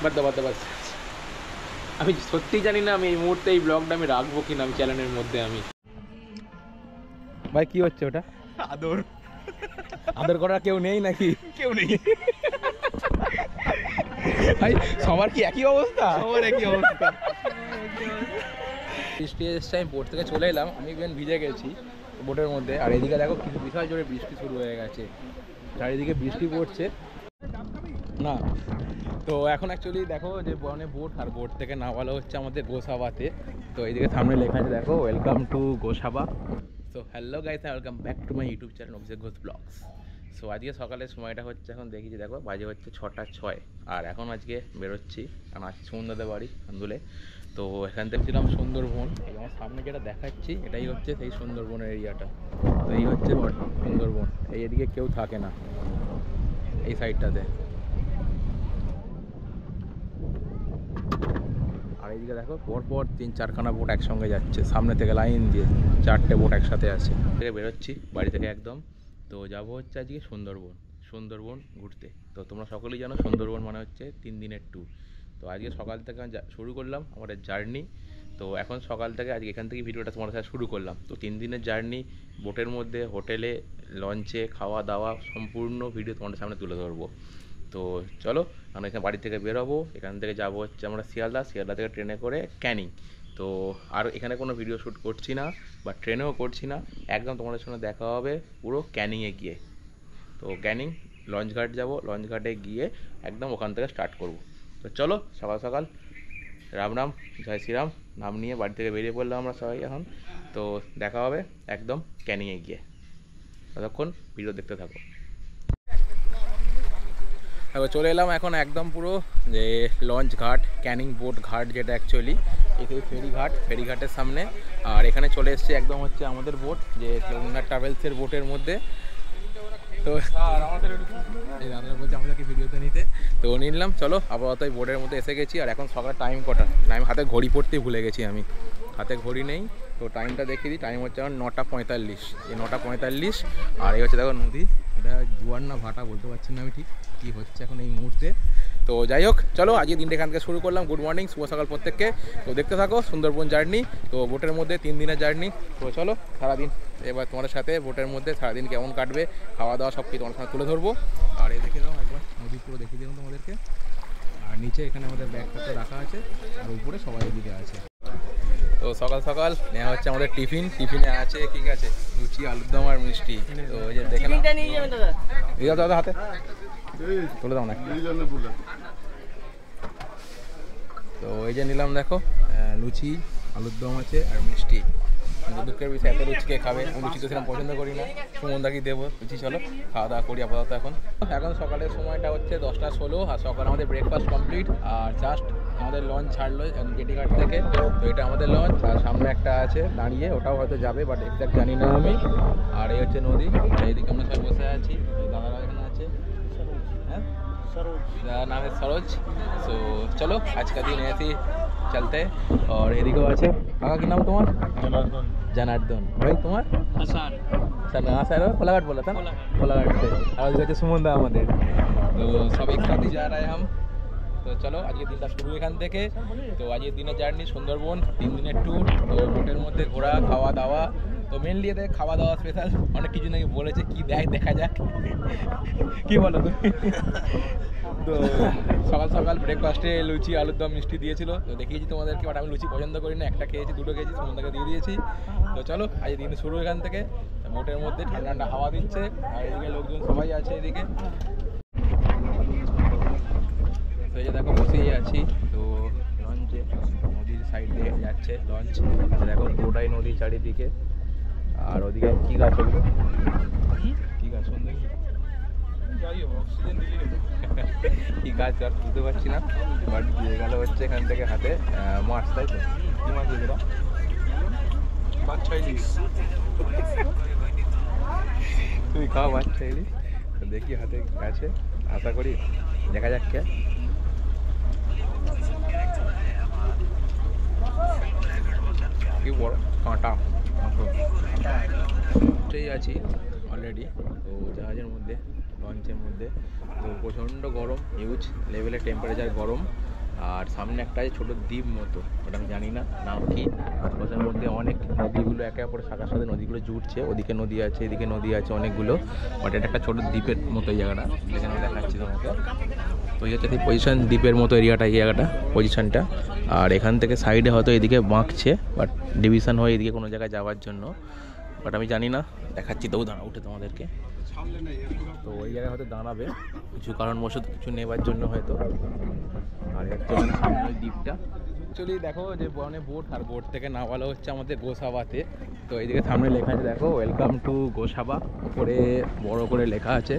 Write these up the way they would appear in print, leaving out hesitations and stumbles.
বাদ দাও বাদ দাও বাদ। আমি সত্যিই জানি না আমি এই মুহূর্তে এই ব্লগটা আমি রাখবো কিনা আমি চ্যানেলের মধ্যে। আমি ভাই কি হচ্ছে ওটা? আদর আদর করার কেউ নেই নাকি? কেউ নেই, ভাই সবার কি একই অবস্থা? সবার একই অবস্থা। বৃষ্টি এসছে, আমি বোট থেকে চলে এলাম, আমি ইভেন ভিজে গেছি বোটের মধ্যে। আর এদিকে দেখো কিছু বিশাল জোরে বৃষ্টি শুরু হয়ে গেছে, চারিদিকে বৃষ্টি পড়ছে না। তো এখন অ্যাকচুয়ালি দেখো যে বনে বোট, আর বোট থেকে নামালো হচ্ছে আমাদের গোসাবাতে। তো এইদিকে সামনে লেখা আছে দেখো, welcome to Gosaba. So hello guys, welcome back to my YouTube channel Abhishek Ghosh vlogs. So আজকে সকালের সময়টা হচ্ছে, এখন দেখেছি দেখো বাজে হচ্ছে 6:06। আর এখন আজকে বেরোচ্ছি, কারণ আজকে সুন্দরদের বাড়ি আন্দুলে। তো এখান থেকে ছিলাম সুন্দরবন, এই আমার সামনে যেটা দেখাচ্ছি এটাই হচ্ছে সেই সুন্দরবনের এরিয়াটা। তো এই হচ্ছে সুন্দরবন, এই এদিকে কেউ থাকে না এই সাইডটাতে। আর এইদিকে দেখো পরপর 3-4খানা বোট একসঙ্গে যাচ্ছে, সামনে থেকে লাইন দিয়ে 4টে বোট একসাথে আছে। থেকে বেরোচ্ছি বাড়ি থেকে একদম। তো যাবো হচ্ছে আজকে সুন্দরবন ঘুরতে। তো তোমরা সকলেই জানো সুন্দরবন মানে হচ্ছে 3 দিনের ট্যুর। তো আজকে সকাল থেকে আমি শুরু করলাম আমাদের জার্নি। তো এখন সকাল থেকে আজকে এখান থেকে ভিডিওটা তোমাদের সাথে শুরু করলাম। তো 3 দিনের জার্নি, বোটের মধ্যে, হোটেলে, লঞ্চে, খাওয়া দাওয়া, সম্পূর্ণ ভিডিও তোমাদের সামনে তুলে ধরবো। তো চলো, আমরা এখানে বাড়ি থেকে বেরোবো, এখান থেকে যাবো হচ্ছে আমরা শিয়ালদা থেকে ট্রেনে করে ক্যানিং। তো আর এখানে কোনো ভিডিও শ্যুট করছি না বা ট্রেনেও করছি না, একদম তোমাদের সঙ্গে দেখা হবে পুরো ক্যানিংয়ে গিয়ে। তো ক্যানিং লঞ্চঘাট যাব, লঞ্চঘাটে গিয়ে একদম ওখান থেকে স্টার্ট করব। তো চলো সকাল সকাল রাম রাম জয় শ্রীরাম নাম নিয়ে বাড়ি থেকে বেরিয়ে পড়লাম আমরা সবাই এখন। তো দেখা হবে একদম ক্যানিংয়ে গিয়ে, ততক্ষণ ভিডিও দেখতে থাকো। এবার চলে এলাম এখন একদম পুরো যে লঞ্চ ঘাট, ক্যানিং বোট ঘাট, যেটা অ্যাকচুয়ালি এই ফেরিঘাটের সামনে। আর এখানে চলে এসছে একদম হচ্ছে আমাদের বোট, যে গঙ্গা ট্রাভেলসের বোটের মধ্যে। তো এই দাদারা বলছে আমাদেরকে ভিডিওতে নিতে, তো নিলাম। চলো আপাতত এই বোটের মধ্যে এসে গেছি। আর এখন সকাল টাইম কটা, টাইম হাতে ঘড়ি পড়তেই ভুলে গেছি আমি, হাতে ঘড়ি নেই। তো টাইমটা দেখিয়ে দিই, টাইম হচ্ছে এখন 9:45। এই 9:45। আর এই হচ্ছে দেখো নদী, এটা জোয়ার না ভাটা বলতে পারছি না আমি ঠিক কী হচ্ছে এখন এই মুহূর্তে। তো যাই হোক চলো, আজকে দিনটা এখান থেকে শুরু করলাম। গুড মর্নিং, শুভ সকাল প্রত্যেককে। তো দেখতে থাকো সুন্দরবন জার্নি। তো বোটের মধ্যে 3 দিনের জার্নি। তো চলো সারাদিন এবার তোমাদের সাথে বোটের মধ্যে সারাদিন কেমন কাটবে, খাওয়া দাওয়া সব কিছু তোমার সাথে তুলে ধরবো। আর এই দেখে দাও একবার নদী পুরো দেখিয়ে দিলাম তোমাদেরকে। আর নিচে এখানে আমাদের ব্যাগটা তো রাখা আছে, আর উপরে সবাই এদিকে আছে। তো সকাল সকাল নেওয়া হচ্ছে আমাদের টিফিনে আছে ঠিক আছে লুচি, আলুর দম আর মিষ্টি। তো ওই যে দেখে নাও দাদা হাতে তুলে দাও না। তো এই যে নিলাম দেখো লুচি, আলুর দম আছে আর মিষ্টি। কিন্তু দুঃখের বিষয় এত লুচি কে খাবে, আমি লুচি তো সেরকম পছন্দ করি না। সুমনদাকে দেবো লুচি, চলো খাওয়া দাওয়া করি আপাতত। এখন সকালের সময়টা হচ্ছে 10:16। আর সকালে আমাদের ব্রেকফাস্ট কমপ্লিট। আর জাস্ট আমাদের লঞ্চ ছাড়লো জেটিঘাট থেকে। তো এটা আমাদের লঞ্চ, আর সামনে একটা আছে দাঁড়িয়ে, ওটাও হয়তো যাবে বাট এক্সাক্ট জানি না আমি। আর এই হচ্ছে নদী, এইদিকে আমরা সবাই বসে আছি, দাদারা এখানে আছে। হ্যাঁ দাদার নাম है सरोज। सो चलो आज का दिन ऐसे ही चलते हैं। और এদিকেও আছে কাকা, কি নাম তোমার? जनार्दन। भाई তোমার? আসার। আসার কোলাঘাট बोला था, कोलाघाट से। আর ওদিকে আছে সুমনদা আমাদের। তো সব একসাথে যা रहे हम। তো চলো আজকে দিনটা শুরু এখান থেকে। তো আজকের দিনের জার্নি সুন্দরবন, 3 দিনের ট্যুর। তো বোটের মধ্যে ঘোরা, খাওয়া দাওয়া। তো মেনলি এদের খাওয়া দাওয়া স্পেশাল, অনেক কিছু নাকি বলেছে, কি দেখা যাক কি বলো তুমি? তো সকাল সকাল ব্রেকফাস্টে লুচি, আলুর দম, মিষ্টি দিয়েছিল। তো দেখিয়েছি তোমাদেরকে, বাট আমি লুচি পছন্দ করি না, একটা খেয়েছি, 2টো খেয়েছি, সুমনদাকে দিয়ে দিয়েছি। তো চলো আজ দিন শুরু এখান থেকে। বোটের মধ্যে ঠান্ডা ঠান্ডা হাওয়া দিচ্ছে, আর এদিকে লোকজন সবাই আছে এদিকে। তো এই যে দেখো বসেই আছি। তো লঞ্চে নদীর সাইড দিয়ে যাচ্ছে লঞ্চ, দেখো পুরোটাই নদী চারিদিকে। আর ওদিকে কী গাছ, ওগুলো কী গাছ সুন্দর, কি গাছ আর বুঝতে পারছি না। বাট দিয়ে গেল হচ্ছে এখান থেকে হাতে মাছ, তাই তো? কি মাছ এগুলো? তুই খাওয়া বাচ্চা ইলিশ। তো দেখি হাতে গেছে, আশা করি দেখা যাক কে। কি বড় কাঁটা আছি অলরেডি। তো জাহাজের মধ্যে, লঞ্চের মধ্যে। তো প্রচণ্ড গরম, হিউজ লেভেলের টেম্পারেচার গরম। আর সামনে একটা আছে ছোটো দ্বীপ মতো, ওটা আমি জানি না নাম কি। আশপাশের মধ্যে অনেক নদীগুলো একে অপরের শাখার সাথে নদীগুলো জুড়ছে, ওদিকে নদী আছে এদিকে নদী আছে অনেকগুলো, বাট এটা একটা ছোটো দ্বীপের মতো এই জায়গাটা যেখানে আমি দেখাচ্ছি তোমাকে। তো এই হচ্ছে সেই পজিশন দ্বীপের মতো এরিয়াটা, এই জায়গাটা পজিশনটা। আর এখান থেকে সাইডে হয়তো এদিকে বাঁকছে, বাট ডিভিশন হয়ে এদিকে কোনো জায়গায় যাওয়ার জন্য, বাট আমি জানি না, দেখাচ্ছি তবু দাঁড়া উঠে তোমাদেরকে। তো ওই জায়গায় হয়তো দাঁড়াবে কিছু কারণবশত, কিছু নেবার জন্য হয়তো। আর হচ্ছে সামনে ওই দ্বীপটা অ্যাকচুয়ালি দেখো যে বনে বোট, আর বোট থেকে নামালো হচ্ছে আমাদের গোসাবাতে। তো এইদিকে সামনে লেখা আছে দেখো ওয়েলকাম টু গোসাবা, উপরে বড় করে লেখা আছে,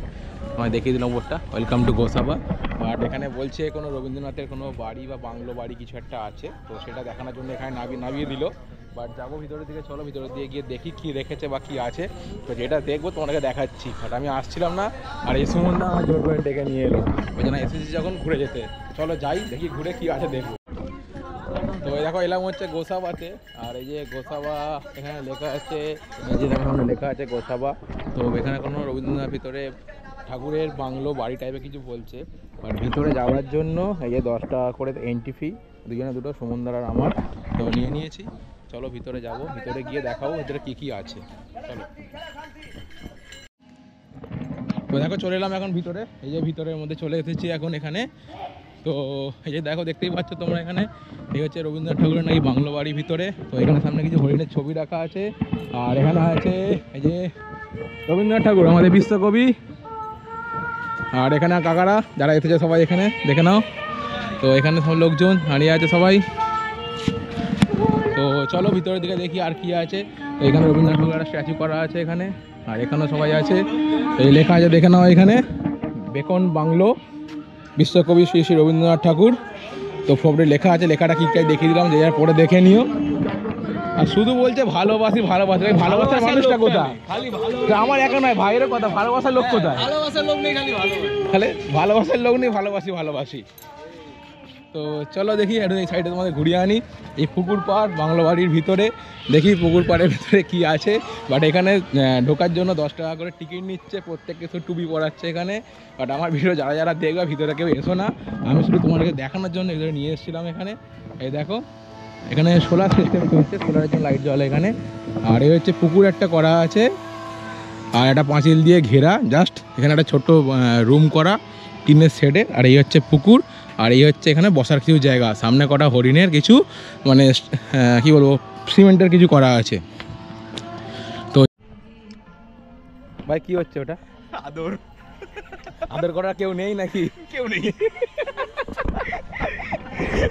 আমি দেখিয়ে দিলাম বোটটা ওয়েলকাম টু গোসাবা। বাট এখানে বলছে কোনো রবীন্দ্রনাথের কোনো বাড়ি বা বাংলো বাড়ি কিছু একটা আছে, তো সেটা দেখানোর জন্য এখানে নামিয়ে দিল। বাট যাবো ভিতরের দিকে, চলো ভিতরের দিকে গিয়ে দেখি কী রেখেছে বা কী আছে। তো যেটা দেখবো তোমাদেরকে দেখাচ্ছি। বাট আমি আসছিলাম না, আর এই সুমনদা আমার জোর করে ডেকে নিয়ে এলো, ওই জন্য এসেছি যখন ঘুরে যেতে। চলো যাই দেখি ঘুরে কী আছে দেখবো। তো দেখো এলাম হচ্ছে গোসাবাতে, আর এই যে গোসাবা এখানে লেখা আছে, এই যে সামনে লেখা আছে গোসাবা। তো এখানে কোনো রবীন্দ্রনাথ ভিতরে ঠাকুরের বাংলো বাড়ি টাইপের কিছু বলছে। বাট ভিতরে যাওয়ার জন্য এই যে 10 টাকা করে এন্ট্রি ফি, দুজনে দুটো, সুমনদার আর আমার। তো নিয়ে নিয়েছি, চলো ভিতরে যাব, ভিতরে গিয়ে দেখাবো ভিতরে কী কী আছে। চলো। তো দেখো চলে এলাম এখন ভিতরে, এই যে ভিতরের মধ্যে চলে এসেছি এখন এখানে। তো এই যে দেখো দেখতেই পাচ্ছ তোমরা, এখানে এই হচ্ছে রবীন্দ্রনাথ ঠাকুরের নাকি বাংলো বাড়ির ভিতরে। তো এখানে সামনে কিছু হরিণের ছবি রাখা আছে, আর এখানে আছে এই যে রবীন্দ্রনাথ ঠাকুর আমাদের বিশ্বকবি, আর এখানে কাকারা যারা এসেছে সবাই এখানে দেখে নাও। তো এখানে সব লোকজন দাঁড়িয়ে আছে সবাই। তো চলো ভিতরের দিকে দেখি আর কি আছে। তো এখানে রবীন্দ্রনাথ ঠাকুরের স্ট্যাচু করা আছে এখানে, আর এখানেও সবাই আছে। এই লেখা আছে দেখে নাও এখানে, বেকন বাংলো বিশ্বকবি শ্রী শ্রী রবীন্দ্রনাথ ঠাকুর। তো ফোর্ডে লেখা আছে, লেখাটা কী দেখিয়ে দিলাম, যে যার পরে দেখে নিও। আর শুধু বলছে ভালোবাসি ভালোবাসি, ভাই ভালোবাসার মানুষটা কোথায়? আমার একা নয়, ভাইয়েরও কথা, ভালোবাসার লোক কোথায়? ভালোবাসার লোক নেই, খালি ভালোবাসার লোক নেই, ভালোবাসি। তো চলো দেখি একটু এই সাইডে তোমাদের ঘুরিয়ে আনি, এই পুকুর পাড় বাংলো বাড়ির ভিতরে। দেখি পুকুর পাড়ের ভিতরে কি আছে। বাট এখানে ঢোকার জন্য 10 টাকা করে টিকিট নিচ্ছে, প্রত্যেককে শুধু টুপি পরাচ্ছে এখানে। বাট আমার ভিডিও যারা যারা দেখবে ভিতরে কেউ এসো না, আমি শুধু তোমাদেরকে দেখানোর জন্য ভিতরে নিয়ে এসেছিলাম এখানে। এই দেখো এখানে সোলার সিস্টেম চলছে, সোলারের জন্য লাইট জ্বলে এখানে। আর এই হচ্ছে পুকুর একটা করা আছে, আর একটা পাঁচিল দিয়ে ঘেরা, জাস্ট এখানে একটা ছোট্ট রুম করা টিনের শেডে। আর এই হচ্ছে পুকুর, আর এই হচ্ছে এখানে বসার কিছু জায়গা, সামনে কটা হরিণের কিছু মানে কি বলবো সিমেন্টের কিছু করা আছে। তো ভাই কি হচ্ছে ওটা? আদর করার কেউ নেই নাকি? কেউ নেই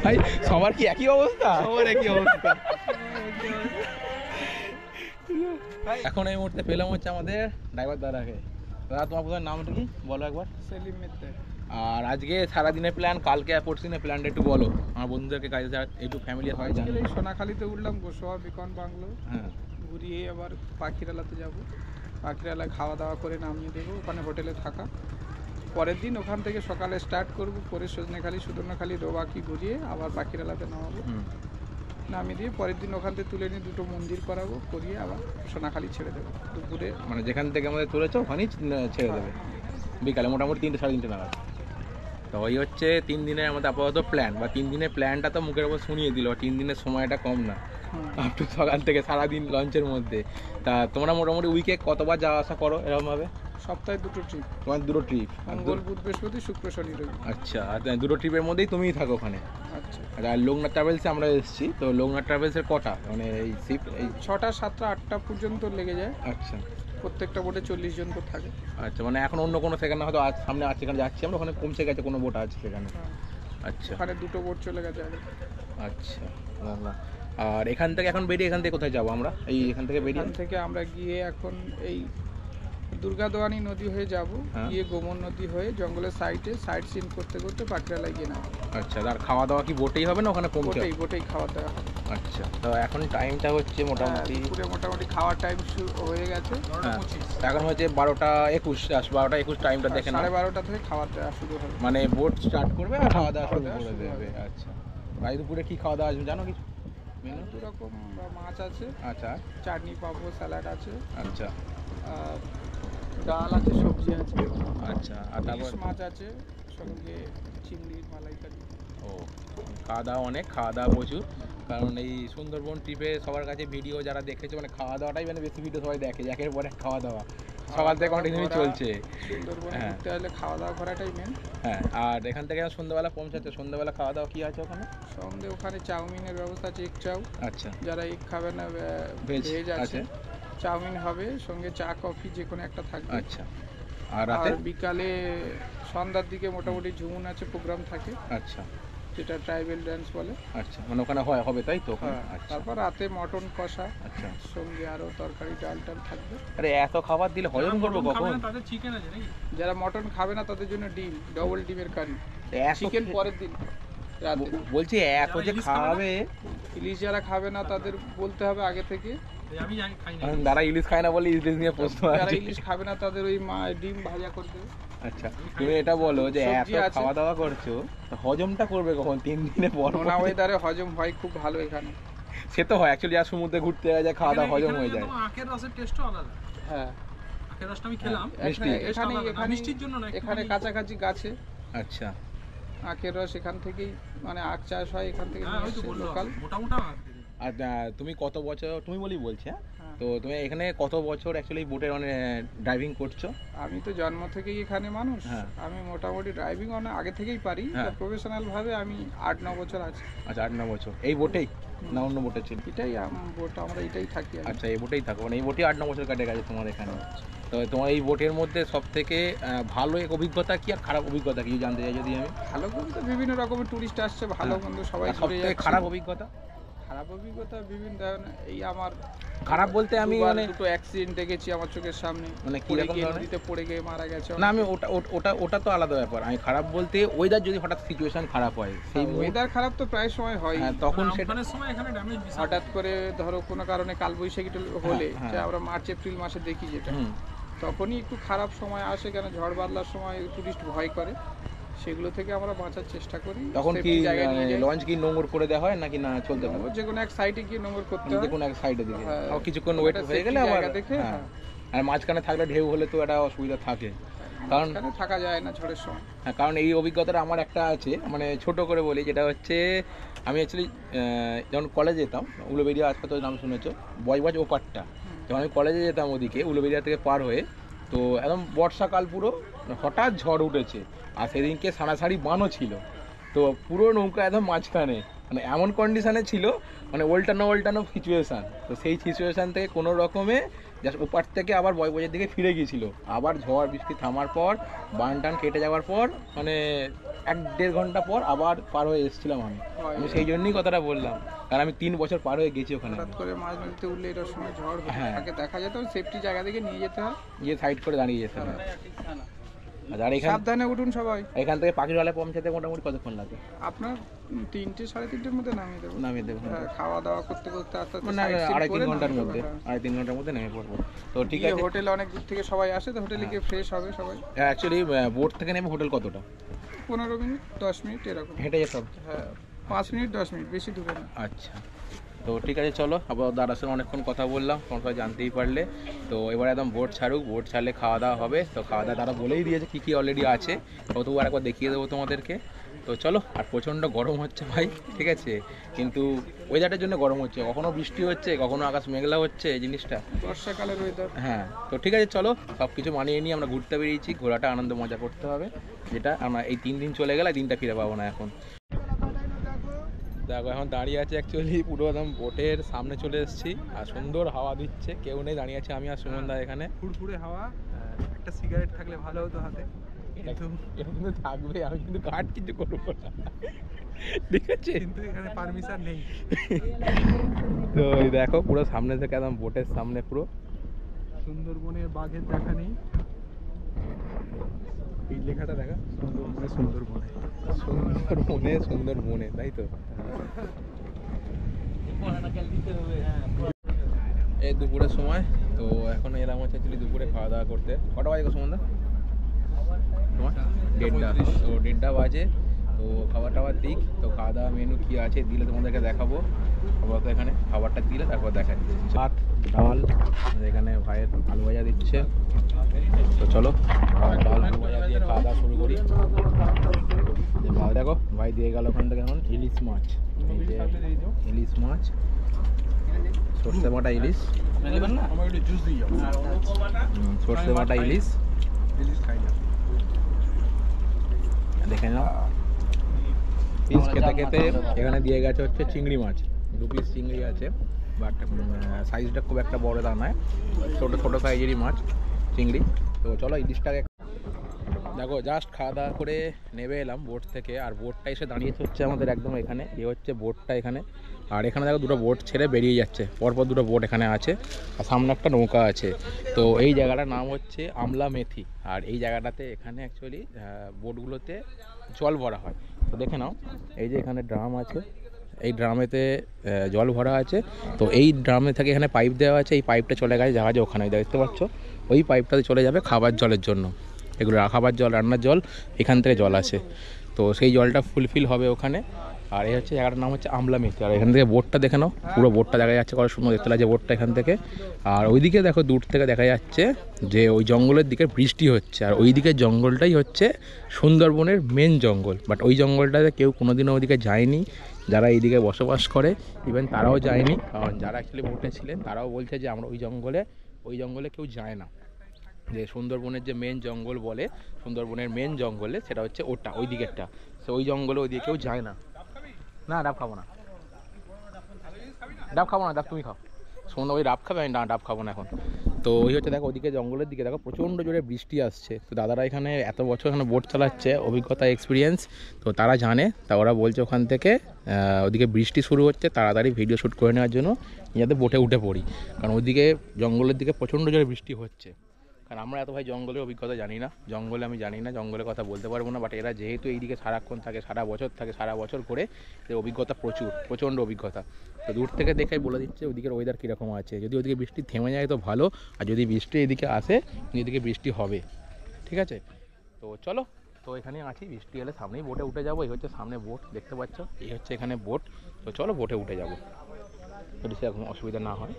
ভাই, সবার কি একই অবস্থা? সবার একই অবস্থা। এখন এই মুহূর্তে পেলাম হচ্ছে আমাদের ড্রাইভার দাদাকে। দাদা তোমার প্রথমে নামটা কি বলো একবার? সেলিম মিত্র। আর আজকে সারাদিনের প্ল্যান, কালকে আর পরশুদিনের প্ল্যানটা একটু বলো আমার বন্ধুদেরকে, কাজে যারা একটু ফ্যামিলি হয় জানে। সোনাখালীতে উঠলাম, গোসাবা বেকন বাংলো, হ্যাঁ, ঘুরিয়ে আবার পাখিরালাতে যাব। পাখিরালায় খাওয়া দাওয়া করে নামিয়ে দেবো, ওখানে হোটেলে থাকা। পরের দিন ওখান থেকে সকালে স্টার্ট করব, করে সজনেখালি সুদর্ণখালি দোবাকি ঘুরিয়ে আবার পাখিরালাতে নামাবো, নামিয়ে দিয়ে পরের দিন ওখান থেকে তুলে নিয়ে দুটো মন্দির করাবো, করিয়ে আবার সোনাখালি ছেড়ে দেবো দুপুরে। মানে যেখান থেকে আমাদের তুলেছো ওখানেই ছেড়ে দেবে বিকালে মোটামুটি 3টে সাড়ে 3টে নাগাদ। তো ওই হচ্ছে 3 দিনের আমাদের আপাতত প্ল্যান, বা 3 দিনের প্ল্যানটা তো মুখের ওপর শুনিয়ে দিল। 3 দিনের সময়টা কম না, আপ টু সকাল থেকে সারাদিন লঞ্চের মধ্যে। তা তোমরা মোটামুটি উইকে কতবার যাওয়া আসা করো এরকমভাবে? সপ্তাহে 2টো ট্রিপ, তোমার 2টো ট্রিপ, মঙ্গল বুধ বৃহস্পতি শুক্র শনি রবি। আচ্ছা, আর 2টো ট্রিপের মধ্যেই তুমিই থাকো ওখানে? আচ্ছা। আর লোকনাথ ট্রাভেলসে আমরা এসেছি, তো লোকনাথ ট্রাভেলসের কটা মানে এই শিপ? এই 6টা 7টা 8টা পর্যন্ত লেগে যায়। আচ্ছা, প্রত্যেকটা বোটে 40 জন করে থাকে। আচ্ছা, মানে এখন অন্য কোনো সেখানে হয়তো সামনে আছে, সেখানে যাচ্ছি আমরা, ওখানে কমছে গেছে কোনো বোট আছে সেখানে? আচ্ছা, ওখানে 2টো বোট চলে গেছে আগে। আচ্ছা, না। আর এখান থেকে এখন বেরিয়ে এখান থেকে কোথায় যাবো আমরা? এখান থেকে বেরিয়ে এখান থেকে আমরা গিয়ে এখন এই দুর্গাদোয়ানি নদী হয়ে যাব, গিয়ে গোমন নদী হয়ে জঙ্গলের সাইড সিন করতে করতে পাখিরালায় গিয়ে নামবো। আচ্ছা, আর খাওয়া দাওয়া কি বোটেই হবে না ওখানে পৌঁছে? বোটেই খাওয়া দাওয়া হবে। আচ্ছা, তো এখন টাইমটা হচ্ছে মোটামুটি খাওয়ার টাইম শুরু হয়ে গেছে। এখন হচ্ছে 12টা 21 টাইমটা দেখে 12:30 থেকে খাওয়া দাওয়া শুরু হবে, মানে বোট স্টার্ট করবে আর খাওয়া দাওয়া শুরু করে দেবে। আচ্ছা, ভাই দুপুরে কি খাওয়া দাওয়া জানো কিছু? মেনু 2 রকম মাছ আছে, আচ্ছা, চাটনি পাঁপড় স্যালাড আছে, আচ্ছা, আর ডাল আছে, সবজি আছে, আচ্ছা, আর তারপর মাছ আছে, সঙ্গে চিংড়ি মালাইকারি। ও খাওয়া দাওয়া অনেক, খাওয়া দাওয়া প্রচুর। কারণ এই সুন্দরবন ট্রিপে সবার কাছে ভিডিও যারা দেখেছে মানে খাওয়া দাওয়াটাই মানে বেশি ভিডিও সবাই দেখে, একের পর এক খাওয়া দাওয়া সকাল থেকে কন্টিনিউ চলছে। সুন্দরবনে হ্যাঁ। ঘুরতে হলে খাওয়া দাওয়া করাটাই মেন। হ্যাঁ, আর এখান থেকে সন্ধ্যাবেলা পৌঁছাচ্ছে, সন্ধ্যাবেলা খাওয়া দাওয়া কী আছে ওখানে? সন্ধে ওখানে চাউমিনের ব্যবস্থা আছে, এগ চাউ। আচ্ছা, যারা এগ খাবে না ভেজ ভেজ আছে, আছে। চাউমিন হবে, সঙ্গে চা কফি যে কোনো একটা থাকবে। আচ্ছা, আর রাতে? আর বিকালে সন্ধ্যার দিকে মোটামুটি ঝুমুন আছে, প্রোগ্রাম থাকে, আচ্ছা যেটা ট্রাইবেল ডান্স বলে। আচ্ছা, মানে ওখানে হবে তাই তো ওখানে? হ্যাঁ, আচ্ছা তারপর রাতে মটন কষা, আচ্ছা। সঙ্গে আরো তরকারি ডাল টাল থাকবে। আরে এত খাবার দিলে হজম করবো কখন? তাদের চিকেন আছে নাকি? যারা মটন খাবে না তাদের জন্য ডিম, ডবল ডিমের কারি, এত চিকেন পরের দিন রাতে। বলছি এত যে খাবে। ইলিশ যারা খাবে না তাদের বলতে হবে আগে থেকে। আমি জানি খাই না। যারা ইলিশ খায় না বলে ইলিশ নিয়ে প্রশ্ন যারা আছে। ইলিশ খাবে না তাদের ওই ডিম ভাজা করে দেবে। আচ্ছা, তুমি এটা বলো যে এত সবজি আছে। খাওয়া দাওয়া করছো, হজমটা করবে কখন? 3 দিনে পর নোনা ওয়েদারে হজম হয় খুব ভালো এখানে। সে তো হয় অ্যাকচুয়ালি, আর সমুদ্রে ঘুরতে যায় খাওয়া দাওয়া হজম হয়ে যায়। এখানে আখের রসের টেস্টও আলাদা। হ্যাঁ, আখের রসটা আমি খেলাম। মিষ্টি। এখানে মিষ্টির জন্য না, এখানে কাছাকাছি গাছে আচ্ছা, আখের রস এখান থেকেই, মানে আখ চাষ হয় এখান থেকে, হ্যাঁ ওই তো বললো লোকাল। মোটা মোটা আখ। আর তুমি কত বছর, তুমি বলছি হ্যাঁ, হ্যাঁ। তো তুমি এখানে কত বছর অ্যাকচুয়ালি বোটে মানে ড্রাইভিং করছো? আমি তো জন্ম থেকেই এখানে মানুষ। হ্যাঁ। আমি মোটামুটি ড্রাইভিং অনেক আগে থেকেই পারি। হ্যাঁ। প্রফেশনাল ভাবে আমি 8-9 বছর আছি। আচ্ছা, 8-9 বছর এই বোটেই না অন্য বোটে ছিল? এটাই বোট, আমরা এটাই থাকি। আচ্ছা, এই বোটেই থাকো, মানে এই বোটে 8-9 বছর কাটে গেছে তোমার এখানে। তো তোমার এই বোটের মধ্যে সব থেকে ভালো এক অভিজ্ঞতা কি আর খারাপ অভিজ্ঞতা কি জানতে চাই যদি আমি? ভালো বলতে বিভিন্ন রকমের টুরিস্ট আসছে, ভালো মন্দ সবাই আর সব ঘুরে থেকে যাচ্ছে। খারাপ অভিজ্ঞতা? খারাপ অভিজ্ঞতা বিভিন্ন ধরনের। এই আমার খারাপ বলতে আমি মানে দুটো অ্যাক্সিডেন্ট দেখেছি আমার চোখের সামনে। মানে কি পড়ে রকম গিয়ে ধরনের? নদীতে পড়ে গিয়ে মারা গেছে। না, আমি ওটা তো আলাদা ব্যাপার। আমি খারাপ বলতে ওয়েদার যদি হঠাৎ সিচুয়েশন খারাপ হয়, সেই ওয়েদার খারাপ তো প্রায় সময় হয়। হ্যাঁ, তখন সেটা আমফানের সময় এখানে ড্যামেজ বিশাল। হঠাৎ করে ধরো কোনো কারণে কালবৈশাখী হলে, হ্যাঁ। যে আমরা মার্চ এপ্রিল মাসে দেখি যেটা, হুম, তখনই একটু খারাপ সময় আসে, কেন ঝড় বাদলার সময় টুরিস্ট ভয় করে। সেগুলো থেকে আমরা বাঁচার চেষ্টা করি। তখন কি Safety জায়গায় নিয়ে যাই। লঞ্চ কি নোংর করে দেওয়া হয় নাকি না চলতে থাকে? যে কোনো এক সাইডে গিয়ে নোংর করতে হয়। যে কোনো এক সাইডে দিকে হ্যাঁ। আর কিছুক্ষণ ওয়েট ওটা হয়ে গেলে safety আবার জায়গা দেখে, হ্যাঁ। হ্যাঁ। আর মাঝখানে থাকলে ঢেউ হলে তো একটা অসুবিধা থাকে। কারণ এখানে থাকা যায় না ঝড়ের সময়। হ্যাঁ, কারণ এই অভিজ্ঞতাটা আমার একটা আছে, মানে ছোট করে বলি, যেটা হচ্ছে আমি অ্যাকচুয়ালি যখন কলেজে যেতাম, উলুবেড়িয়া হাসপাতালের নাম শুনেছো, বজবজ ওপারটা, যখন আমি কলেজে যেতাম ওদিকে উলুবেড়িয়া থেকে পার হয়ে, তো একদম বর্ষাকাল পুরো, হঠাৎ ঝড় উঠেছে, আর সেদিনকে সাড়াসাড়ি বানও ছিল, তো পুরো নৌকা একদম মাঝখানে, মানে এমন কন্ডিশনে ছিল, মানে ওল্টানো সিচুয়েশান। তো সেই সিচুয়েশান থেকে কোনো রকমে জাস্ট ওপার থেকে আবার বজবজের দিকে ফিরে গিয়েছিল। আবার ঝড় বৃষ্টি থামার পর, বান টান কেটে যাওয়ার পর, মানে 1-1.5 ঘন্টা পর আবার পার হয়ে এসেছিলাম আমি সেই জন্যই কথাটা বললাম, কারণ আমি 3 বছর পার হয়ে গেছি ওখানে। হঠাৎ করে মাঝ নদীতে উঠলে এটার সময় ঝড় হতে হ্যাঁ। থাকে, দেখা যেত সেফটি জায়গা থেকে নিয়ে যেতে হয়। গিয়ে সাইড করে দাঁড়িয়ে যেতে হবে। আর সাবধানে উঠুন সবাই। এখান থেকে পাখিরালয় পৌঁছাতে মোটামুটি কতক্ষণ লাগে? আপনার 3-3:30 মধ্যে নামিয়ে দেবো। নামিয়ে দেবো? হ্যাঁ, খাওয়া দাওয়া করতে করতে আস্তে আস্তে মানে side seeing 2.5-3 করে ঘন্টার নামিয়ে মধ্যে, দেবো, হ্যাঁ। 2.5-3 ঘন্টার মধ্যে নেমে পড়বো। তো ঠিক গিয়ে আছে। হোটেলে অনেক দূর থেকে সবাই আসে, তো হোটেলে গিয়ে ফ্রেশ হবে সবাই। অ্যাকচুয়ালি বোট থেকে নেমে হোটেল কতটা? 15 মিনিট 10 মিনিট এরকম। হেঁটে যেতে হবে? হ্যাঁ, 5 মিনিট 10 মিনিট, বেশি দূরে না। আচ্ছা, তো ঠিক আছে, চলো। আবার দাদার সঙ্গে অনেকক্ষণ কথা বললাম, তোমরা সবাই জানতেই পারলে। তো এবার একদম বোট ছাড়ুক, বোট ছাড়লে খাওয়া দাওয়া হবে। তো খাওয়া দাওয়া তারা বলেই দিয়েছে কী কী অলরেডি আছে, তবু আরেকবার দেখিয়ে দেবো তোমাদেরকে। তো চলো। আর প্রচণ্ড গরম হচ্ছে ভাই, ঠিক আছে, কিন্তু ওয়েদারটার জন্য গরম হচ্ছে, কখনো বৃষ্টি হচ্ছে, কখনো আকাশ মেঘলা হচ্ছে, এই জিনিসটা। বর্ষাকালের ওয়েদার। হ্যাঁ, তো ঠিক আছে, চলো। সব কিছু মানিয়ে নিয়ে আমরা ঘুরতে বেরিয়েছি, ঘোরাটা আনন্দ মজা করতে হবে, যেটা আমরা এই 3 দিন চলে গেলে দিনটা ফিরে পাবো না এখন। দেখো এখন দাঁড়িয়ে আছে, অ্যাকচুয়ালি পুরো একদম বোটের সামনে চলে এসেছি, আর সুন্দর হাওয়া দিচ্ছে, কেউ নেই, দাঁড়িয়ে আছে আমি আর সুমনদা এখানে। ফুরফুরে হাওয়া, একটা সিগারেট থাকলে ভালো হতো হাতে, কিন্তু এটা কিন্তু থাকবে, আমি কিন্তু কাট কিছু করবো না, ঠিক আছে, কিন্তু এখানে পারমিশন নেই। তো এই দেখো পুরো সামনে থেকে একদম বোটের সামনে পুরো সুন্দরবনের বাঘের দেখা নেই, এই লেখাটা দেখা, সুন্দরবনে সুন্দরবনে, তাই তো। এই দুপুরের সময়, তো এখন এলাম হচ্ছে অ্যাকচুয়ালি দুপুরে খাওয়া দাওয়া করতে। কটা বাজে গো সুমনদা? তোমার 1:30, তো 1:30 বাজে। তো খাবার টাবার দিক, তো খাওয়া দাওয়া মেনু কী আছে দিলে তোমাদেরকে দেখাবো। আপাতত এখানে খাবারটা দিলে তারপর দেখাচ্ছি। ভাত, ডাল, এখানে ভাইয়ের আলু ভাজা দিচ্ছে। তো চলো ডাল আলু ভাজা দিয়ে খাওয়া দাওয়া শুরু করি। ভাই দেখো ভাই দিয়ে গেল ওখান থেকে এখন ইলিশ মাছ, এই যে ইলিশ মাছ, সর্ষে বাটা ইলিশ, সর্ষে বাটা ইলিশ দেখে নাও। পিস খেতে খেতে এখানে দিয়ে গেছে হচ্ছে চিংড়ি মাছ, 2 পিস চিংড়ি আছে, বাট সাইজটা খুব একটা বড় দাম নয়, ছোটো ছোটো সাইজেরই মাছ চিংড়ি। তো চলো ইলিশটাকে দেখো, জাস্ট খাওয়া দাওয়া করে নেমে এলাম বোট থেকে, আর বোটটা এসে দাঁড়িয়েছে হচ্ছে আমাদের একদম এখানে, এ হচ্ছে বোটটা এখানে। আর এখানে দেখো দুটো বোট ছেড়ে বেরিয়ে যাচ্ছে, পরপর দুটো বোট এখানে আছে, আর সামনে একটা নৌকা আছে। তো এই জায়গাটার নাম হচ্ছে আমলা মেথি, আর এই জায়গাটাতে এখানে অ্যাকচুয়ালি বোটগুলোতে জল ভরা হয়। তো দেখে নাও, এই যে এখানে ড্রাম আছে, এই ড্রামেতে জল ভরা আছে। তো এই ড্রামে থেকে এখানে পাইপ দেওয়া আছে, এই পাইপটা চলে গেছে জাহাজে ওখানে দেখতে পাচ্ছ, ওই পাইপটাতে চলে যাবে খাবার জলের জন্য। এগুলো খাবার জল, রান্নার জল, এখান থেকে জল আসে। তো সেই জলটা ফুলফিল হবে ওখানে। আর এই হচ্ছে জায়গাটার নাম হচ্ছে আমলা মেথি। আর এখান থেকে বোটটা দেখে নাও, পুরো বোটটা দেখা যাচ্ছে, কত সুন্দর দেখতে লাগছে বোটটা এখান থেকে। আর ওইদিকে দেখো দূর থেকে দেখা যাচ্ছে যে ওই জঙ্গলের দিকে বৃষ্টি হচ্ছে, আর ওই দিকের জঙ্গলটাই হচ্ছে সুন্দরবনের মেন জঙ্গল। বাট ওই জঙ্গলটাতে কেউ কোনোদিনও ওইদিকে যায়নি, যারা এইদিকে বসবাস করে ইভেন তারাও যায়নি, কারণ যারা অ্যাকচুয়ালি বোটে ছিলেন তারাও বলছে যে আমরা ওই জঙ্গলে কেউ যায় না। যে সুন্দরবনের যে মেন জঙ্গল বলে, সুন্দরবনের মেন জঙ্গলে সেটা হচ্ছে ওটা, ওই দিকেরটা। সো ওই জঙ্গলে ওই দিকে কেউ যায় না। না ডাব খাবো না, ডাব খাবো না, ডাব তুমি খাও। সুন্দর ওই ডাব খাবে, আমি না ডাব খাবো না এখন। তো ওই হচ্ছে দেখো ওদিকে জঙ্গলের দিকে দেখো প্রচণ্ড জোরে বৃষ্টি আসছে। তো দাদারা এখানে এত বছর এখানে বোট চালাচ্ছে, অভিজ্ঞতা এক্সপিরিয়েন্স, তো তারা জানে। তা ওরা বলছে ওখান থেকে ওদিকে বৃষ্টি শুরু হচ্ছে, তাড়াতাড়ি ভিডিও শ্যুট করে নেওয়ার জন্য যাতে বোটে উঠে পড়ি, কারণ ওইদিকে জঙ্গলের দিকে প্রচণ্ড জোরে বৃষ্টি হচ্ছে। কারণ আমরা এত ভাই জঙ্গলের অভিজ্ঞতা জানি না, জঙ্গলে আমি জানি না, জঙ্গলের কথা বলতে পারবো না। বাট এরা যেহেতু এইদিকে সারাক্ষণ থাকে, সারা বছর থাকে, সারা বছর করে, এর অভিজ্ঞতা প্রচণ্ড অভিজ্ঞতা। তো দূর থেকে দেখেই বলে দিচ্ছে ওদিকের ওয়েদার কীরকম আছে। যদি ওদিকে বৃষ্টি থেমে যায় তো ভালো, আর যদি বৃষ্টি এদিকে আসে এদিকে বৃষ্টি হবে, ঠিক আছে। তো চলো, তো এখানে আছি, বৃষ্টি এলে সামনেই বোটে উঠে যাবো। এই হচ্ছে সামনে বোট দেখতে পাচ্ছ, এই হচ্ছে এখানে বোট। তো চলো বোটে উঠে যাবো, যদি সেরকম অসুবিধা না হয়।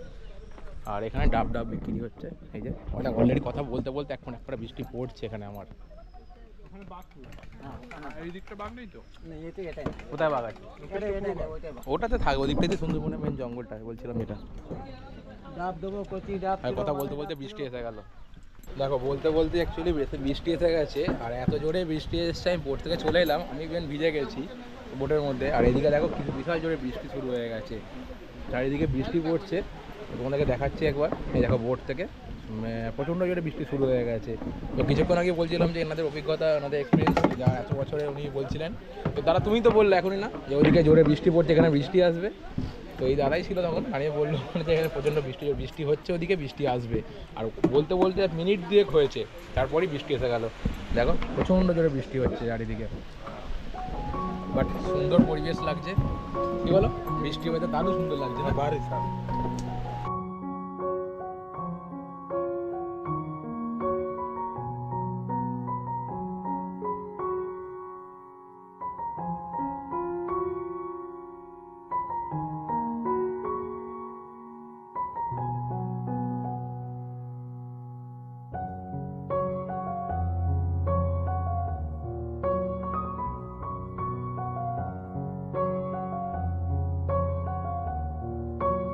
আর এখানে ডাব বিক্রি হচ্ছে, এই যে ওটা অলরেডি কথা বলতে বলতে এখন একটা বৃষ্টি পড়ছে এখানে আমার। কোথায় বাঘ আছে? ওটাতে থাকবে, ওদিকটাতে সুন্দরবনের মেন জঙ্গলটা বলছিলাম এটা। আর কথা বলতে বলতে বৃষ্টি এসে গেল, দেখো বলতে বলতে অ্যাকচুয়ালি বৃষ্টি এসে গেছে। আর এত জোরে বৃষ্টি এসেছে, আমি বোট থেকে চলে এলাম, আমি ইভেন ভিজে গেছি বোটের মধ্যে। আর এদিকে দেখো কিছু বিশাল জোরে বৃষ্টি শুরু হয়ে গেছে, চারিদিকে বৃষ্টি পড়ছে। তোমাদেরকে দেখাচ্ছি একবার, এই দেখো বোট থেকে প্রচণ্ড জোরে বৃষ্টি শুরু হয়ে গেছে। তো কিছুক্ষণ আগে বলছিলাম যে এনাদের অভিজ্ঞতা, এনাদের এক্সপিরিয়েন্স যা এত বছরে উনি বলছিলেন। তো দাদা তুমি তো বললে এখনই না যে ওইদিকে জোরে বৃষ্টি পড়ছে, এখানে বৃষ্টি আসবে। তো এই দাদাই ছিল তখন দাঁড়িয়ে বললো যে এখানে প্রচণ্ড বৃষ্টি হচ্ছে, ওদিকে বৃষ্টি আসবে। আর বলতে বলতে মিনিট 2 হয়েছে, তারপরেই বৃষ্টি এসে গেল। দেখো প্রচণ্ড জোরে বৃষ্টি হচ্ছে চারিদিকে, বাট সুন্দর পরিবেশ লাগছে। কি বলো, বৃষ্টি হতে দারুণ সুন্দর লাগছে না?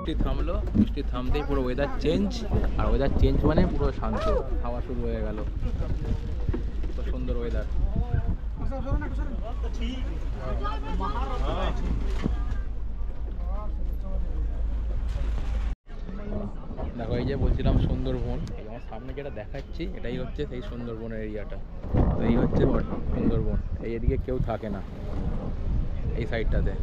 বৃষ্টি থামলো, বৃষ্টি থামতেই পুরো ওয়েদার চেঞ্জ। আর ওয়েদার চেঞ্জ মানে পুরো শান্ত, হাওয়া শুরু হয়ে গেল, তো সুন্দর ওয়েদার। দেখো এই যে বলছিলাম সুন্দরবন, আমার সামনে যেটা দেখাচ্ছি এটাই হচ্ছে সেই সুন্দরবনের এরিয়াটা। তো এই হচ্ছে সুন্দরবন, এই এদিকে কেউ থাকে না এই সাইডটাতে।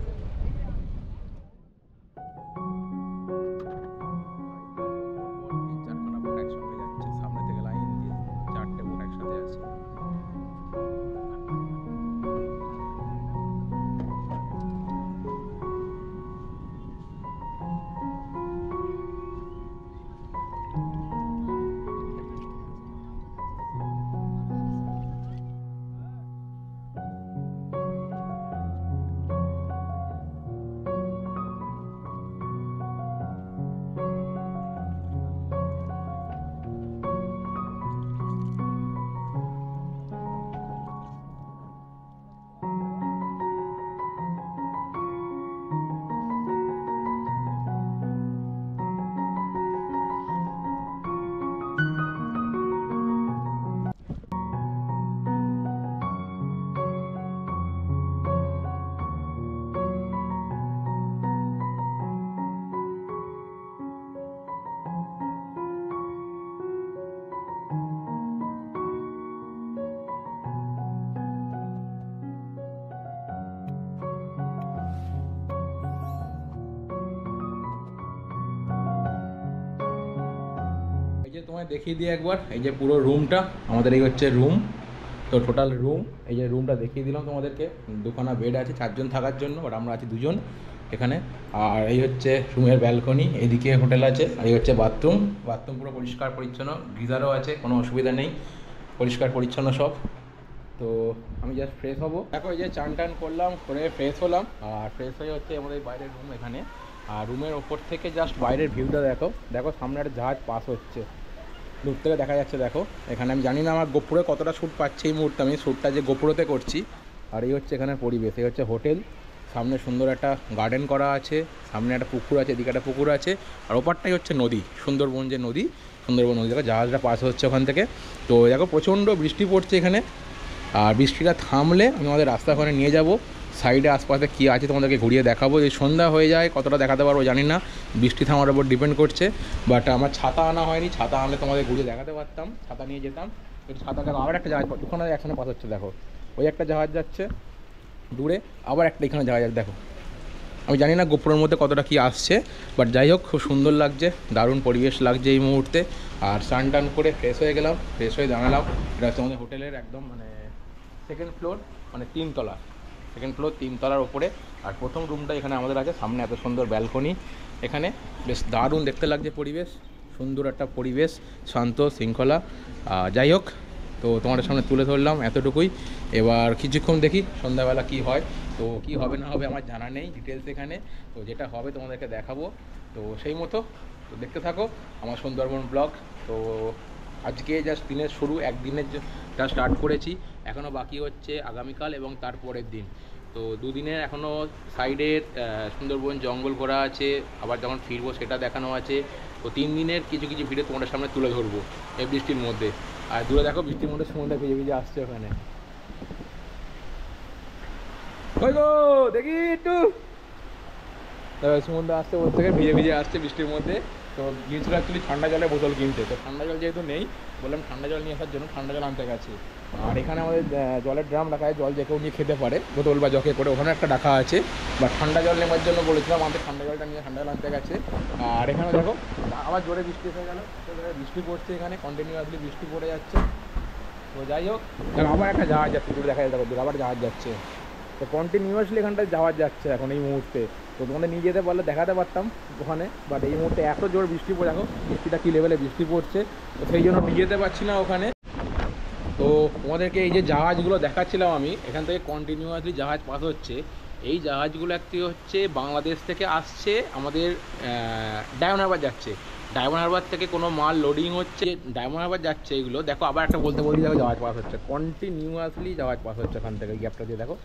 যে তোমায় দেখিয়ে দিই একবার, এই যে পুরো রুমটা আমাদের, এই হচ্ছে রুম। তো টোটাল রুম, এই যে রুমটা দেখিয়ে দিলাম তোমাদেরকে। দুখানা বেড আছে 4 জন থাকার জন্য, বাট আমরা আছি 2 জন এখানে। আর এই হচ্ছে রুমের ব্যালকনি, এইদিকে হোটেল আছে। আর এই হচ্ছে বাথরুম। বাথরুম পুরো পরিষ্কার পরিচ্ছন্ন, গিজারও আছে, কোনো অসুবিধা নেই, পরিষ্কার পরিচ্ছন্ন সব। তো আমি জাস্ট ফ্রেশ হবো। দেখো এই যে চান টান করলাম, করে ফ্রেশ হলাম। আর ফ্রেশ হয়ে হচ্ছে আমাদের বাইরের রুম এখানে। আর রুমের ওপর থেকে জাস্ট বাইরের ভিউটা দেখো। দেখো সামনে একটা জাহাজ পাস হচ্ছে, দূর থেকে দেখা যাচ্ছে। দেখো এখানে আমি জানি না আমার গোপুরে কতটা শ্যুট পাচ্ছে এই মুহূর্তে, আমি শ্যুটটা যে গোপুরতে করছি। আর এই হচ্ছে এখানে পরিবেশ, এই হচ্ছে হোটেল। সামনে সুন্দর একটা গার্ডেন করা আছে, সামনে একটা পুকুর আছে, এদিকে একটা পুকুর আছে। আর ওপারটাই হচ্ছে নদী, সুন্দরবন যে নদী, সুন্দরবন নদী। দেখো জাহাজটা পাস হচ্ছে ওখান থেকে। তো দেখো প্রচণ্ড বৃষ্টি পড়ছে এখানে। আর বৃষ্টিটা থামলে আমি আমাদের রাস্তা ওখানে নিয়ে যাব। সাইডে আশপাশে কী আছে তোমাদেরকে ঘুরিয়ে দেখাবো। যদি সন্ধ্যা হয়ে যায় কতটা দেখাতে পারবো জানি না, বৃষ্টি থামার উপর ডিপেন্ড করছে। বাট আমার ছাতা আনা হয়নি, ছাতা আনলে তোমাদের ঘুরিয়ে দেখাতে পারতাম, ছাতা নিয়ে যেতাম। কিন্তু ছাতা দেখো, আবার একটা জাহাজ ওখানে একসাথে পাস হচ্ছে। দেখো ওই একটা জাহাজ যাচ্ছে দূরে, আবার একটা এখানে জাহাজ দেখো। আমি জানি না গোপুরের মধ্যে কতটা কী আসছে, বাট যাই হোক খুব সুন্দর লাগছে, দারুণ পরিবেশ লাগছে এই মুহূর্তে। আর স্নান টান করে ফ্রেশ হয়ে গেলাম, ফ্রেশ হয়ে দাঁড়ালাম। এটা হচ্ছে আমাদের হোটেলের একদম মানে 2nd ফ্লোর, মানে 3 তলা, 2nd ফ্লোর 3 তলার ওপরে। আর প্রথম রুমটা এখানে আমাদের আছে, সামনে এত সুন্দর ব্যালকনি। এখানে বেশ দারুণ দেখতে লাগছে পরিবেশ, সুন্দর একটা পরিবেশ, শান্ত শৃঙ্খলা। যাই হোক, তো তোমাদের সামনে তুলে ধরলাম এতটুকুই। এবার কিছুক্ষণ দেখি সন্ধ্যাবেলা কি হয়। তো কি হবে না হবে আমার জানা নেই ডিটেলস এখানে, তো যেটা হবে তোমাদেরকে দেখাবো। তো সেই মতো তো দেখতে থাকো আমার সুন্দরবন ব্লগ। তো আজকে জাস্ট দিনের শুরু, একদিনের যা স্টার্ট করেছি, এখনও বাকি হচ্ছে আগামীকাল এবং তারপরের দিন। তো 2 দিনের এখনও সাইডের সুন্দরবন জঙ্গল ঘোরা আছে, আবার যখন ফিরবো সেটা দেখানো আছে। তো 3 দিনের কিছু কিছু ভিডিও তোমাদের সামনে তুলে ধরবো এই বৃষ্টির মধ্যে। আর দূরে দেখো বৃষ্টির মধ্যে সমুদ্রে ভিজে ভিজে আসছে ওখানে। ওই গো দেখি একটু সমুদ্র আসছে, ওর থেকে ভিজে ভিজে আসছে বৃষ্টির মধ্যে। তো গিয়েছিল অ্যাকচুয়ালি ঠান্ডা জলের বোতল কিনতে। তো ঠান্ডা জল যেহেতু নেই, বললাম ঠান্ডা জল নিয়ে আসার জন্য ঠান্ডা জল আনতে গেছি। আর এখানে আমাদের জলের ড্রাম রাখা হয়, জল যে কেউ নিয়ে খেতে পারে বোতল বা জগে করে, ওখানে একটা রাখা আছে। বা ঠান্ডা জল নেওয়ার জন্য বলেছিলাম, আমাদের ঠান্ডা জলটা নিয়ে ঠান্ডা জল আনতে গেছে। আর এখানে দেখো আবার জোরে বৃষ্টি হয়ে গেল, বৃষ্টি পড়ছে এখানে, কন্টিনিউয়াসলি বৃষ্টি পড়ে যাচ্ছে। তো যাই হোক, আবার একটা জাহাজ যাচ্ছে দূরে দেখা যাচ্ছে, দূরে আবার জাহাজ যাচ্ছে। তো কন্টিনিউয়াসলি এখানটায় জাহাজ যাচ্ছে এখন এই মুহূর্তে। তো তোমাদের নিয়ে যেতে পারলে দেখাতে পারতাম ওখানে, বাট এই মুহূর্তে এত জোর বৃষ্টি পড়ে, দেখো বৃষ্টিটা কী লেভেলে বৃষ্টি পড়ছে, তো সেই জন্য নিয়ে যেতে পারছি না ওখানে। তো তোমাদেরকে এই যে জাহাজগুলো দেখাচ্ছিলাম আমি, এখান থেকে কন্টিনিউয়াসলি জাহাজ পাস হচ্ছে। এই জাহাজগুলো একটি হচ্ছে বাংলাদেশ থেকে আসছে, আমাদের ডায়মন্ড হারবার যাচ্ছে। ডায়মন্ড হারবার থেকে কোনো মাল লোডিং হচ্ছে, ডায়মন্ড হারবার যাচ্ছে এগুলো। দেখো আবার একটা বলতে দেখো জাহাজ পাস হচ্ছে, কন্টিনিউয়াসলি জাহাজ পাস হচ্ছে ওখান থেকে, গ্যাপটা দিয়ে দেখো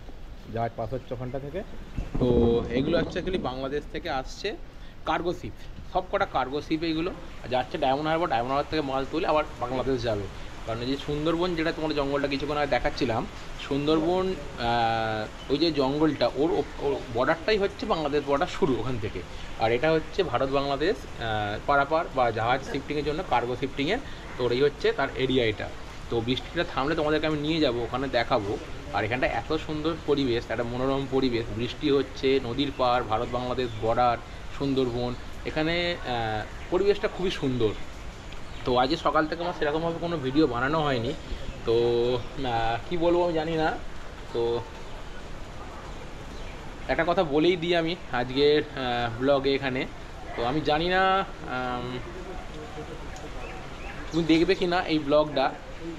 জাহাজ পাস হচ্ছে ওখানটা থেকে। তো এগুলো হচ্ছে অ্যাকচুয়ালি বাংলাদেশ থেকে আসছে কার্গো শিপ, সব কটা কার্গো শিপ এইগুলো যাচ্ছে ডায়মন্ড হারবার। ডায়মন্ড হারবার থেকে মাল তুলে আবার বাংলাদেশ যাবে। কারণ এই যে সুন্দরবন, যেটা তোমাদের জঙ্গলটা কিছুক্ষণ আগে দেখাচ্ছিলাম, সুন্দরবন ওই যে জঙ্গলটা, ওর বর্ডারটাই হচ্ছে বাংলাদেশ বর্ডার শুরু ওখান থেকে। আর এটা হচ্ছে ভারত বাংলাদেশ পারাপার বা জাহাজ শিফটিংয়ের জন্য, কার্গো শিফটিংয়ের। তো এই হচ্ছে তার এরিয়া এটা। তো বৃষ্টিটা থামলে তোমাদেরকে আমি নিয়ে যাব ওখানে দেখাবো। আর এখানটা এত সুন্দর পরিবেশ, একটা মনোরম পরিবেশ, বৃষ্টি হচ্ছে, নদীর পাড়, ভারত বাংলাদেশ বর্ডার, সুন্দরবন, এখানে পরিবেশটা খুবই সুন্দর। তো আজকে সকাল থেকে আমার সেরকমভাবে কোনো ভিডিও বানানো হয়নি। তো কি বলবো আমি জানি না। তো একটা কথা বলেই দিই আমি আজকের ব্লগে এখানে, তো আমি জানি না তুমি দেখবে কি না এই ব্লগটা।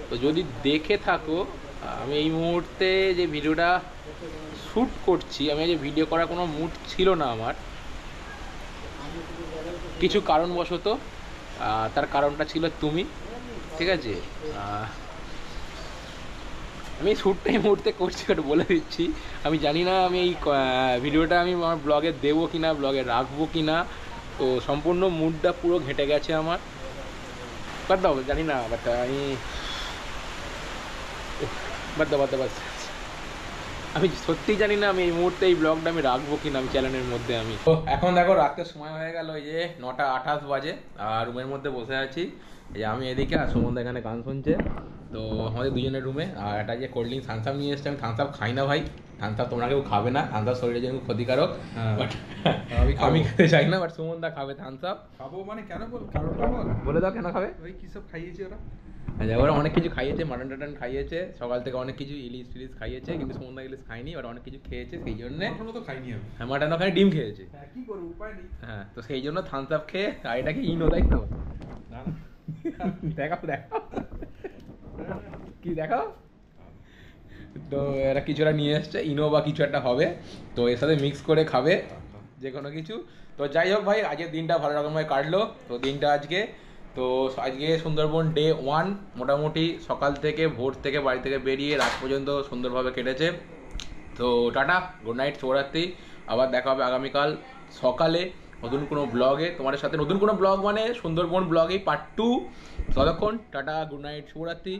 তো যদি দেখে থাকো, আমি এই মুহূর্তে যে ভিডিওটা শ্যুট করছি, আমি যে ভিডিও করার কোনো মুড ছিল না আমার, কিছু কারণবশত। তার কারণটা ছিল তুমি, ঠিক আছে। আমি শ্যুটটা এই মুহূর্তে করছি, ওটা বলে দিচ্ছি। আমি জানি না আমি এই ভিডিওটা আমি আমার ব্লগে দেবো কি না, ব্লগে রাখবো কি না। তো সম্পূর্ণ মুডটা পুরো ঘেঁটে গেছে আমার, বাদ দাও জানি না। বাট আমি বাদ আমি সত্যিই জানি না আমি এই মুহূর্তে এই ব্লগটা আমি রাখবো কিনা আমি চ্যানেলের মধ্যে। আমি তো এখন দেখো রাতের সময় হয়ে গেল, এই যে 9:28 বাজে। আর রুমের মধ্যে বসে আছি, এই যে আমি এদিকে আর সুমন এখানে গান শুনছে। তো আমাদের দুজনের রুমে। আর একটা যে কোল্ড ড্রিঙ্ক থামস আপ নিয়ে এসছে, আমি থামস আপ খাই না ভাই, থামস আপ তোমরা কেউ খাবে না, থামস আপ শরীরের জন্য খুব ক্ষতিকারক। হ্যাঁ। বাট আমি খাবো। আমি খেতে চাই না, বাট সুমন দা খাবে থামস আপ। খাবো মানে কেন বল, কারণটা বল। বলে দাও কেন খাবে। ওই কি সব খাইয়েছে ওরা? আচ্ছা, ওরা অনেক কিছু খাইয়েছে, মাটন টাটন খাইয়েছে, সকাল থেকে অনেক কিছু ইলিশ ফিলিশ খাইয়েছে, কিন্তু সুমন দা ইলিশ খাইনি, ওরা অনেক কিছু খেয়েছে, সেই জন্যে এখনো তো খাইনি আমি। হ্যাঁ মাটন ওখানে ডিম খেয়েছে। হ্যাঁ, কি করবো, উপায় নেই। হ্যাঁ, তো সেই জন্য থামস আপ খেয়ে, আর এটা কি ইনো তাই তো? না না। দেখাও দেখাও কি দেখাও। তো এরা কিছুটা নিয়ে এসছে, ইনো বা কিছু একটা হবে, তো এর সাথে মিক্স করে খাবে যে কোনো কিছু। তো যাই হোক ভাই, আজকের দিনটা ভালো রকমভাবে কাটলো। তো দিনটা আজকে সুন্দরবন ডে 1 মোটামুটি সকাল থেকে ভোর থেকে বাড়ি থেকে বেরিয়ে রাত পর্যন্ত সুন্দরভাবে কেটেছে। তো টাটা, গুড নাইট, শুভরাত্রি। আবার দেখা হবে আগামীকাল সকালে নতুন কোনো ব্লগে তোমাদের সাথে, নতুন কোনো ব্লগ মানে সুন্দরবন ব্লগেই পার্ট 2। ততক্ষণ টাটা, গুড নাইট, শুভরাত্রি।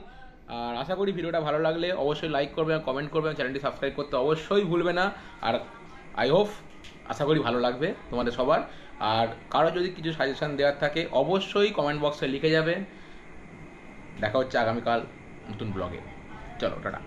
আর আশা করি ভিডিওটা ভালো লাগলে অবশ্যই লাইক করবে, কমেন্ট করবে, চ্যানেলটি সাবস্ক্রাইব করতে অবশ্যই ভুলবে না। আর আই হোপ, আশা করি ভালো লাগবে তোমাদের সবার। আর কারো যদি কিছু সাজেশন দেওয়ার থাকে অবশ্যই কমেন্ট বক্সে লিখে যাবে। দেখা হচ্ছে আগামীকাল নতুন ব্লগে। চলো টাটা।